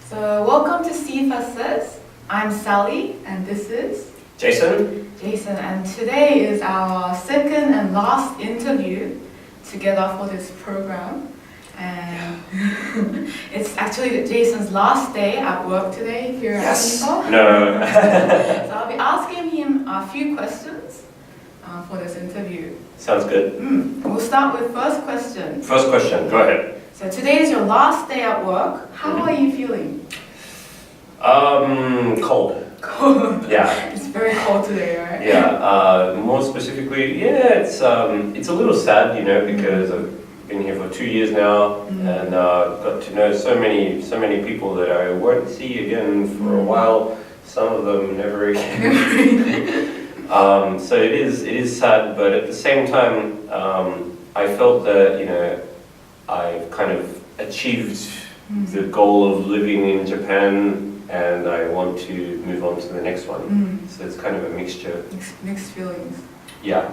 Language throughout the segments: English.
So welcome to SIFA Says. I'm Sally and this is Jason? Jason, and today is our second and last interview together for this program. And it's actually Jason's last day at work today here at SIFA. No. So I'll be asking him a few questions for this interview. Sounds good. We'll start with first question. First question, go ahead. So today is your last day at work. How are you feeling? Cold. Cold. Yeah. It's very cold today, right? Yeah, more specifically, it's a little sad, because I've been here for 2 years now and got to know so many people that I won't see again for a while. Some of them never again. So it is sad, but at the same time, I felt that I've kind of achieved the goal of living in Japan, and I want to move on to the next one. So it's kind of a mixture. Mixed feelings. Yeah.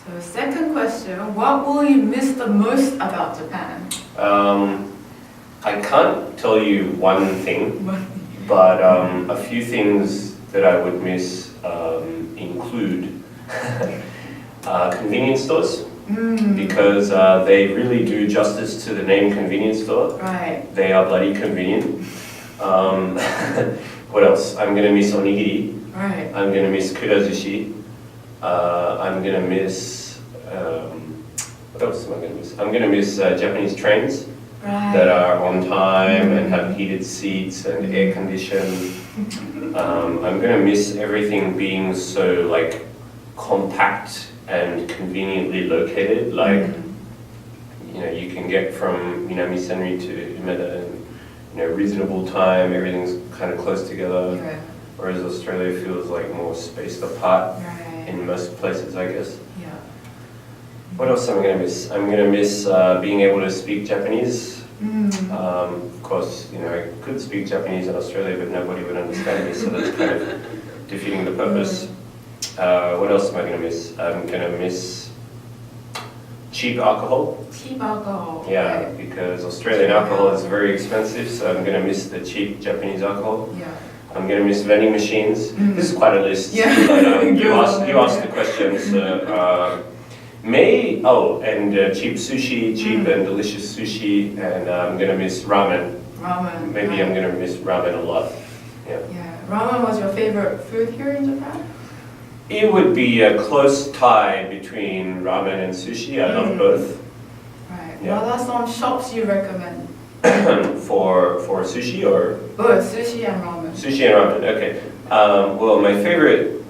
So second question, what will you miss the most about Japan? I can't tell you one thing, but a few things that I would miss include convenience stores. Because they really do justice to the name convenience store. Right. They are bloody convenient. What else? I'm gonna miss onigiri. Right. I'm gonna miss kurazushi. I'm gonna miss. What else am I gonna miss? I'm gonna miss Japanese trains that are on time and have heated seats and air conditioned. I'm gonna miss everything being so compact and conveniently located, you can get from Minami Senri to Umeda in reasonable time. Everything's kind of close together, whereas Australia feels like more spaced apart in most places, I guess. Yeah. What else am I going to miss? I'm going to miss being able to speak Japanese. Of course, I could speak Japanese in Australia, but nobody would understand me, so that's kind of defeating the purpose. What else am I going to miss? I'm going to miss cheap alcohol. Cheap alcohol. Yeah, because Australian alcohol is very expensive, so I'm going to miss the cheap Japanese alcohol. Yeah. I'm going to miss vending machines. This is quite a list. Yeah. But, you asked the question, so and cheap sushi, cheap and delicious sushi, and I'm going to miss ramen. Ramen. Maybe I'm going to miss ramen a lot. Yeah. Yeah. Ramen was your favorite food here in Japan? It would be a close tie between ramen and sushi. I love both. Right. Yeah. What are some shops you recommend? For sushi or? Both sushi and ramen. Sushi and ramen. Okay. Well, my favorite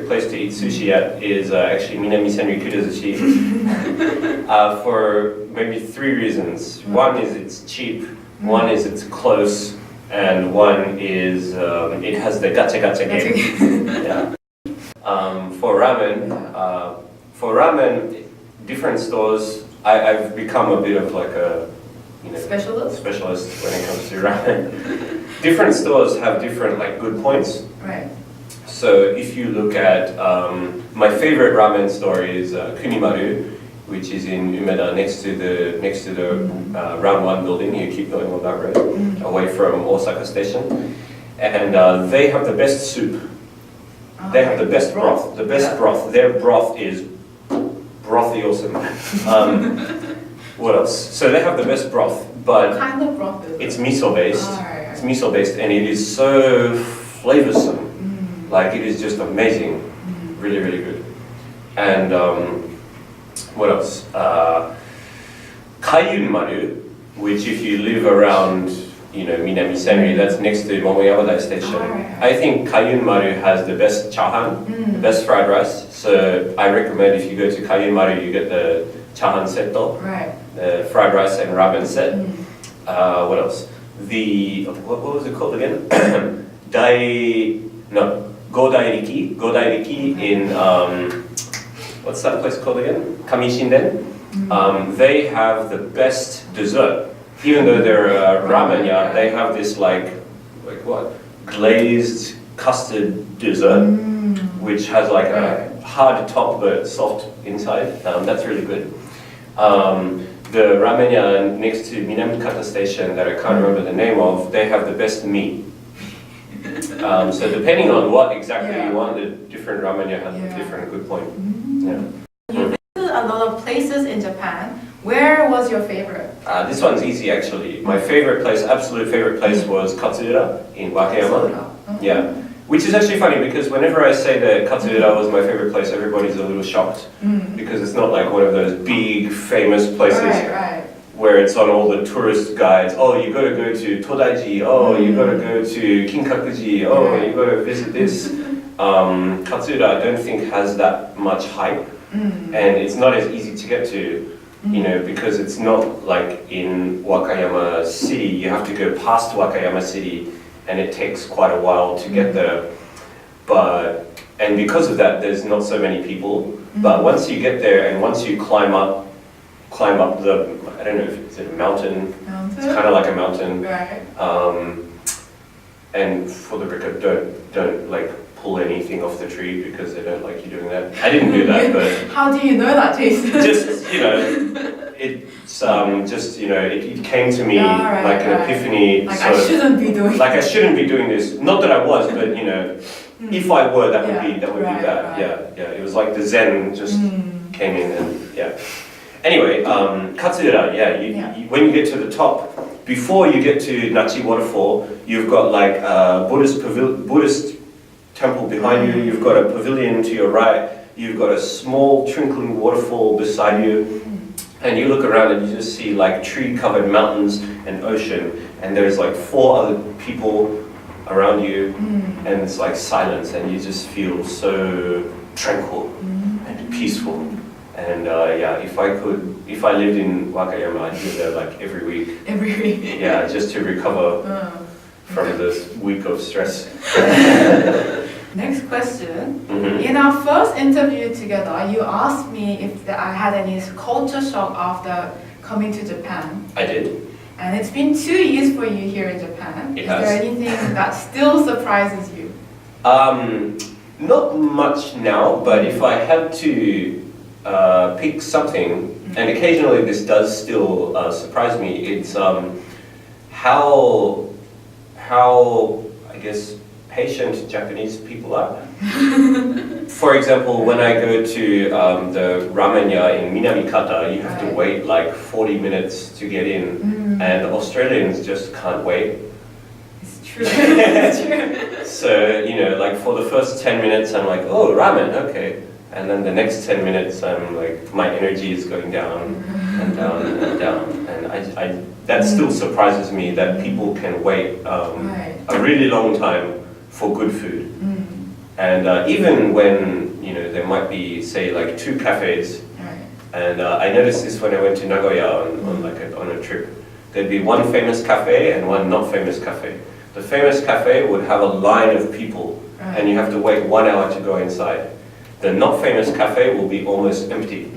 place to eat sushi at is actually Minami Senri Kurazushi. For maybe 3 reasons. One is it's cheap. One is it's close. And one is it has the gacha game. Yeah. For ramen, different stores. I've become a bit of a specialist when it comes to ramen. Different stores have different good points. Right. So if you look at my favorite ramen store is Kunimaru, which is in Umeda next to the Round 1 building. You keep going on that road away from Osaka Station, and they have the best soup. They have the best broth. The best broth. Their broth is brothy awesome. What else? So they have the best broth, but what kind of broth is it? It's miso based. Right. It's miso based, and it is so flavorsome. It is just amazing. Really, really good. And what else? Kaiyun Maru, which if you live around Minami Senri, that's next to Momoyama Station. I think Kaiyun Maru has the best chahan, the best fried rice. So I recommend if you go to Kaiyun Maru, you get the chahan setto, the fried rice and ramen set. What else? What was it called again? Godairiki in what's that place called again? Kamishinden. They have the best dessert. Even though they're ramen, they have this glazed custard dessert, which has a hard top but soft inside. That's really good. the ramenya next to Minamikata station that I can't remember the name of, they have the best meat. So depending on what exactly you want, the different ramenya has a different good point. Yeah. You visited a lot of places in Japan. Where was your favorite? This one's easy actually. My favorite place, absolute favorite place was Katsuura in Wakayama. Yeah. Which is actually funny because whenever I say that Katsuura was my favorite place, everybody's a little shocked. Because it's not like one of those big famous places where it's on all the tourist guides. Oh, you gotta go to Todaiji. Oh, you gotta go to Kinkakuji. Oh, you gotta visit this. Katsuura I don't think has that much hype. And it's not as easy to get to. You know, because it's not like in Wakayama City, you have to go past Wakayama City and it takes quite a while to get there. And because of that, there's not so many people. But once you get there and once you climb up the, I don't know if it's a mountain. It's kind of like a mountain. Right. And for the record, don't like pull anything off the tree because they don't like you doing that. I didn't do that, but how do you know that, Jason? just it's just it came to me like an epiphany. Like I shouldn't be doing. Like I shouldn't be doing this. Not that I was, but if I were, that would be bad. Yeah. It was like the Zen just came in and Anyway, Katsuura, when you get to the top, before you get to Nachi Waterfall, you've got like a Buddhist temple behind you, you've got a pavilion to your right, you've got a small twinkling waterfall beside you, and you look around and you just see like tree-covered mountains and ocean, and there's like 4 other people around you, and it's like silence, and you just feel so tranquil and peaceful. And if I lived in Wakayama, I'd live there like every week. Every week. Yeah, just to recover from this week of stress. Next question. In our first interview together, you asked me if I had any culture shock after coming to Japan. I did. And it's been 2 years for you here in Japan. Is there anything that still surprises you? Not much now, but if I had to pick something, and occasionally this does still surprise me, it's how I guess patient Japanese people are. For example, when I go to the ramenya in Minamikata, you have to wait like 40 minutes to get in, and Australians just can't wait. It's true. It's true. So, like for the first 10 minutes, I'm like, oh, ramen, okay. And then the next 10 minutes, I'm like, my energy is going down and down and down. And that still surprises me that people can wait a really long time for good food. And even when, there might be, say, like 2 cafes, and I noticed this when I went to Nagoya on a trip. There'd be one famous cafe and one not famous cafe. The famous cafe would have a line of people, and you have to wait 1 hour to go inside. The not famous cafe will be almost empty.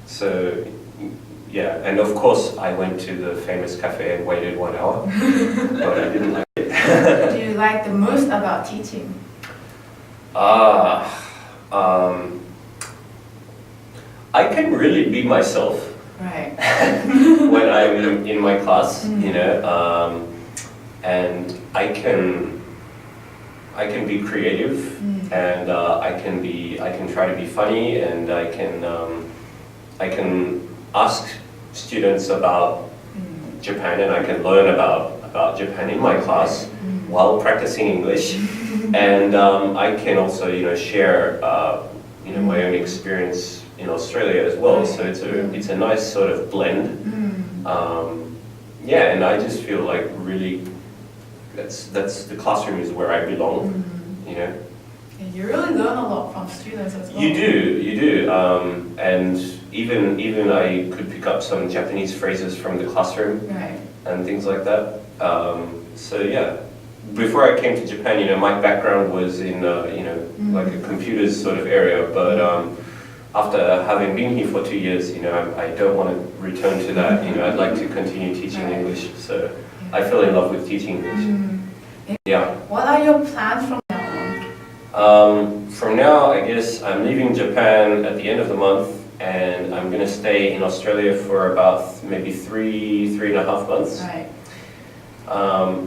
So, and of course I went to the famous cafe and waited 1 hour, but I didn't like it. What do you like the most about teaching? I can really be myself when I'm in my class, and I can be creative, and I can try to be funny, and I can ask students about Japan, and I can learn about Japan in my class while practicing English, and I can also share my own experience in Australia as well. So it's a nice sort of blend. And I just feel like really that's the classroom is where I belong. And you really learn a lot from students as well. You do, and even I could pick up some Japanese phrases from the classroom and things like that. Before I came to Japan, my background was in like a computers sort of area, but after having been here for 2 years, I don't want to return to that. I'd like to continue teaching English, so I fell in love with teaching English. What are your plans from now on? From now, I guess I'm leaving Japan at the end of the month, and I'm going to stay in Australia for about maybe 3.5 months. Right.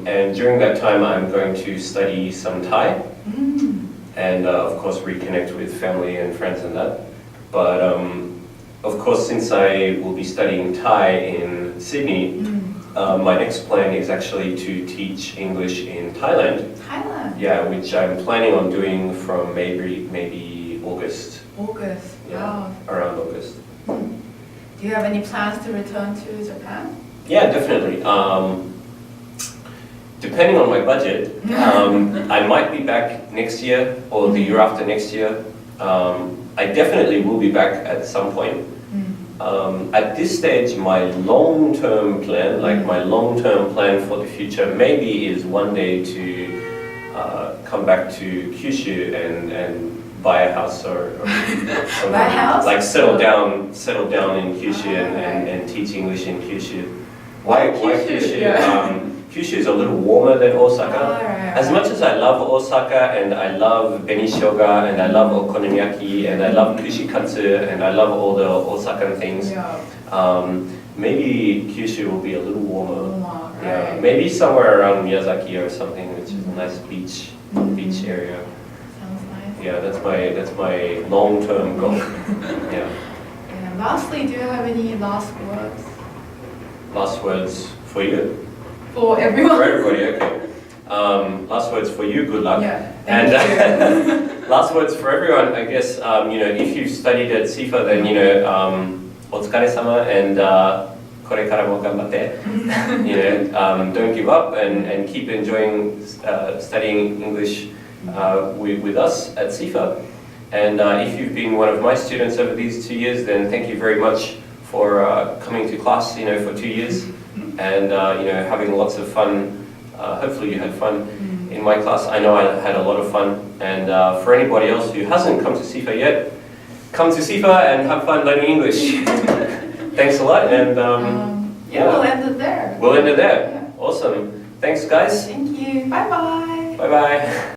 And during that time, I'm going to study some Thai, and of course reconnect with family and friends and that. But of course, since I will be studying Thai in Sydney, my next plan is actually to teach English in Thailand. Thailand? Yeah, which I'm planning on doing from maybe August. August, Yeah, wow. around August. Do you have any plans to return to Japan? Yeah, definitely. Depending on my budget, I might be back next year or the year after next year. I definitely will be back at some point. At this stage, my long-term plan, like my long-term plan for the future, maybe is one day to come back to Kyushu and buy a house or Buy a house? like settle down in Kyushu and teach English in Kyushu. Why Kyushu? Yeah. Kyushu is a little warmer than Osaka. Right. As much as I love Osaka and I love benishoga and I love okonomiyaki and I love kushikatsu and I love all the Osakan things, maybe Kyushu will be a little warmer. Yeah, Right. maybe somewhere around Miyazaki or something, which is a nice beach area. Sounds nice. Yeah, that's my long-term goal. Yeah. And lastly, do you have any last words? Last words for you. For everyone? For everybody, okay. Last words for you, good luck. Yeah, And thank you. last words for everyone, I guess, if you've studied at SIFA, then, otsukare-sama and korekara mo ganbatte. Don't give up and keep enjoying studying English with us at SIFA. And if you've been one of my students over these 2 years, then thank you very much for coming to class, for 2 years. And having lots of fun. Hopefully you had fun in my class. I know I had a lot of fun. And for anybody else who hasn't come to SIFA yet, come to SIFA and have fun learning English. Thanks a lot. And we'll end it there. We'll end it there. Yeah. Awesome. Thanks, guys. Thank you. Bye-bye. Bye-bye.